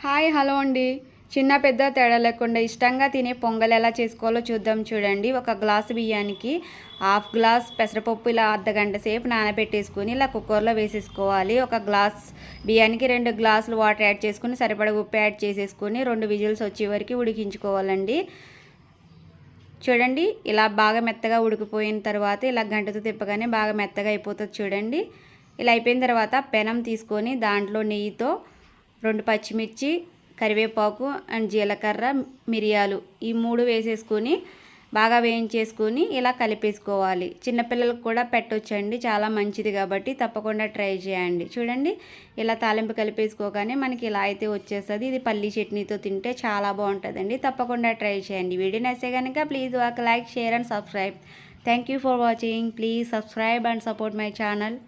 Hi hello అండి. చిన్న పెద్ద తేడా లేకుండా ఇష్టంగా తినే పొంగల్ ఎలా చేసుకోవాలో చూద్దాం చూడండి. ఒక గ్లాసు బియ్యానికి హాఫ్ గ్లాస్ పెసరపప్పు ఇలా అర్ధగంట సేపు నానబెట్టేసుకొని ఇలా కుక్కర్లో వేసేసుకోవాలి. ఒక గ్లాస్ బియ్యానికి 2 గ్లాసులు వాటర్ యాడ్ చేసుకుని సరిపడా ఉప్పు యాడ్ చేసేసుకొని 2 విజిల్స్ వచ్చే వరకు ఉడికించుకోవాలండి. చూడండి ఇలా బాగా మెత్తగా ఉడికిపోయిన తర్వాత ఇలా గంటతో తిప్పగానే బాగా మెత్తగా అయిపోతుంది చూడండి. ఇలా అయిపోయిన తర్వాత పెనం తీసుకొని దాంట్లో నెయ్యితో 2 పచ్చిమిర్చి, కరివేపాకు అండ్ జీలకర్ర, మిరియాలు ఈ 3 వేసేసుకొని బాగా వేయించేసుకొని ఇలా కలిపేసుకోవాలి. చిన్నపిల్లలకు కూడా పెట్టొచ్చండి, చాలా మంచిది కాబట్టి తప్పకుండా ట్రై చేయండి. చూడండి ఇలా తాలింపు కలిపేసుకోగానే మనకి ఇలా అయితే వచ్చేస్తుంది. ఇది పల్లీ చట్నీతో తింటే చాలా బాగుంటుందండి. తప్పకుండా ట్రై చేయండి. వీడియో నచ్చితే కనుక ప్లీజ్ ఒక like, share and subscribe. Thank you for watching. Please subscribe and support my channel.